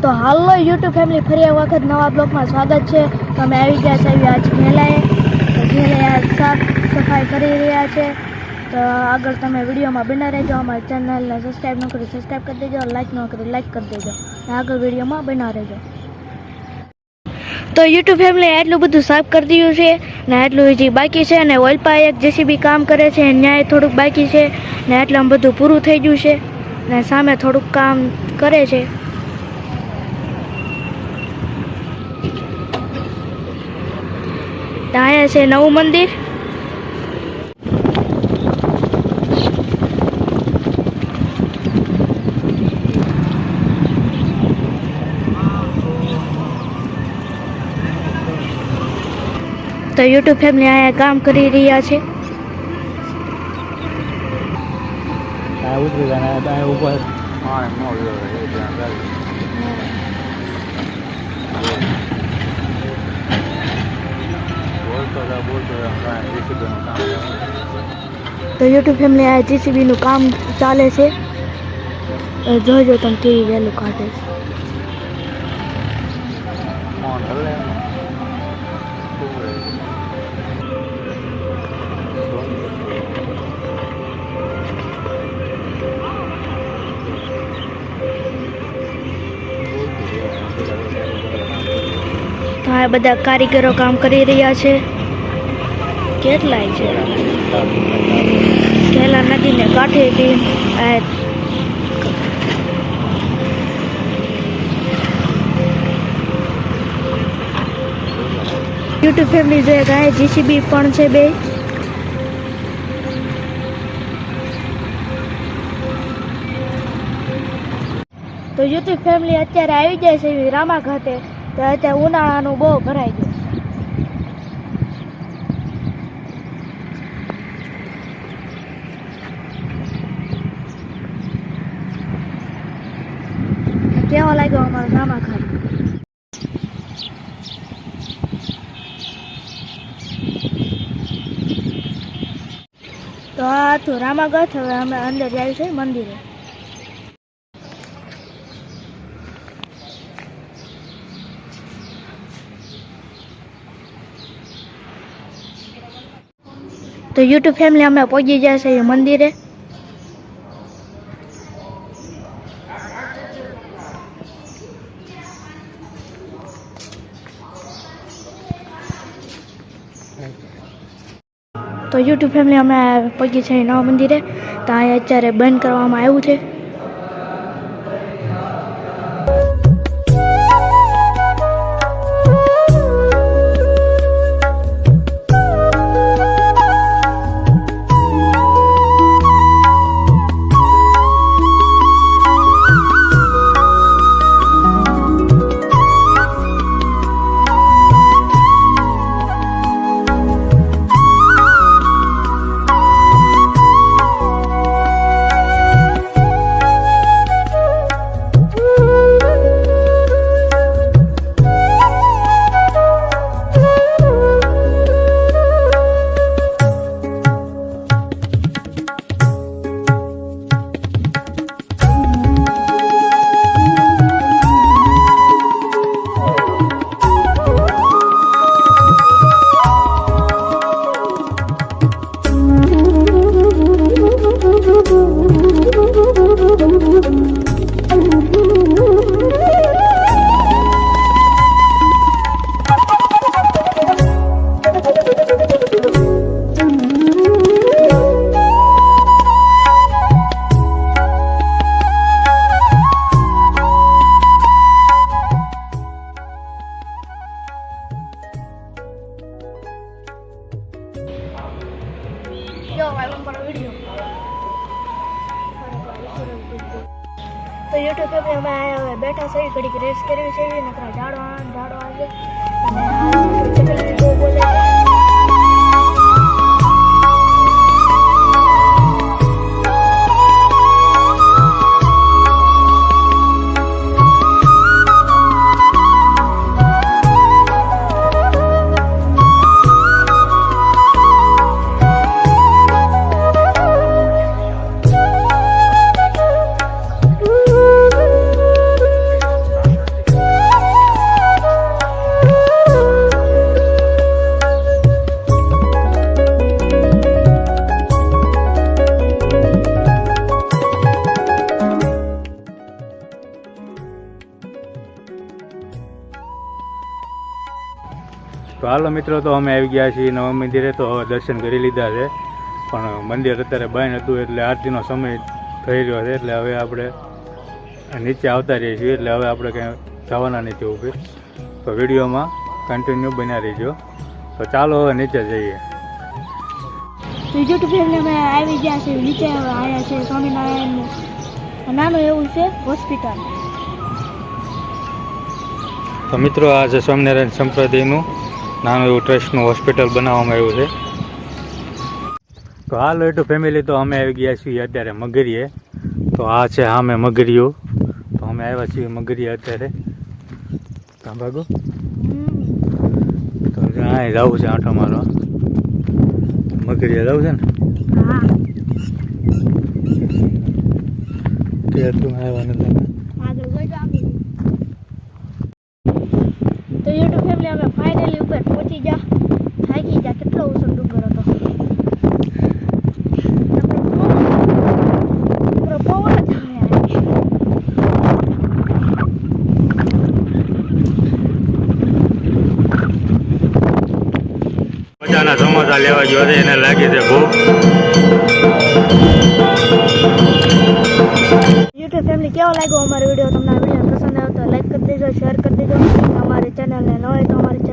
તો હાલો YouTube family ફરી એક વખત નવા બ્લોગમાં સ્વાગત છે. તમે આવી ગયા છે આજ ઘેલાએ. તો ઘેલાએ સાફ સફાઈ કરી રહ્યા છે. તો આગળ તમે વિડીયોમાં બના રહેજો. અમારી ચેનલને સબસ્ક્રાઈબ ન કરી સબસ્ક્રાઈબ કરી દેજો, લાઈક ન કરી લાઈક કરી દેજો. આગળ વિડીયોમાં બના રહેજો. તો યુટ્યુબ ફેમિલી એટલું બધું સાફ કરી દીધું છે ને એટલું હજી બાકી છે. અને ઓલપા એક જેસીબી કામ કરે છે, ન્યાય થોડુંક બાકી છે ને એટલું બધું પૂરું થઈ ગયું છે ને સામે થોડુંક કામ કરે છે. અહીંયા છે નવું મંદિર. તો યુટ્યુબ ફેમિલી અહીંયા કામ કરી રહ્યા છે. તો યુટ્યુબ ફેમિલી આ જેસીબીનું કામ ચાલે છે. જોજો તમે કેવી વહેલું કાઢે છે. તો આ બધા કારીગરો કામ કરી રહ્યા છે. કેટલાય છે કેલા નદીને કાંઠેથી યુટ્યુબ ફેમિલી જે ગાય જીસીબી પણ છે બે. તો યુટ્યુબ ફેમિલી અત્યારે આવી જાય છે રામા ખાતે. તો અત્યારે ઉનાળાનું બહુ ભરાઈ ગયું. કેવો લાગ્યો અમારો રામા ખાતે? તો આ તો રામાગઢ. હવે અમે અંદર જાય છે મંદિરે. તો યુટ્યુબ ફેમિલી અમે પહોંચી જાય છે મંદિરે. તો યુટ્યુબ ફેમિલી અમે પહોંચી છે નવા મંદિરે. તો અહીંયા અત્યારે બંધ કરવામાં આવ્યું છે. તો યુટ્યુબ પર અમે બેઠા છે, ઘડીક રેસ કરવી છે. નકરા ઝાડો આવે અને બોલે. તો હાલો મિત્રો, તો અમે આવી ગયા છીએ નવા મંદિરે. તો હવે દર્શન કરી લીધા છે, પણ મંદિર અત્યારે બંધ હતું એટલે આરતીનો સમય થઈ રહ્યો છે, એટલે હવે આપણે નીચે આવતા રહીએ છીએ. એટલે હવે આપણે ક્યાંય જવાના નથી ઊભી. તો વિડીયોમાં કન્ટિન્યુ બન્યા રહીજો. તો ચાલો હવે નીચે જઈએ. તો યુટ્યુબ ફેમિલી અમે આવી ગયા છે, નીચે આવ્યા છે સ્વામિનારાયણનું નાનું એવું છે હોસ્પિટલ. તો મિત્રો, આ છે સ્વામિનારાયણ સંપ્રદાયનું નાનું એવું ટ્રસ્ટનું હોસ્પિટલ બનાવવામાં આવ્યું છે. તો હાલો એટલું ફેમિલી, તો અમે આવી ગયા છીએ અત્યારે મગરીએ. તો આ છે સામે મગરીઓ. તો અમે આવ્યા છીએ મગરીએ અત્યારે. ભાગો તો અહીં જવું છે આંટો મારો. મગરીએ જવું છે ને? હા, કે તું આવ્યા નથી. આગળ જોઈ તો આપી. તો યુટ્યુબ ફેમિલી અમે ફાઇનલી ઉપર પહોંચી ગયા. થાકી ગયા, કેટલો ઊંચો ડુંગર હતો. પવન જ બધાના સમોસા લેવા ગયો છે, એને લાગી છે ભૂખ. યુટ્યુબ ફેમિલી કેવો લાગ્યો અમારો વિડીયો? તમને આ વિડીયો પસંદ આવ્યો તો લાઈક કરી દેજો, શેર કરી દેજો. અમારી ચેનલને ન હોય તો અમારી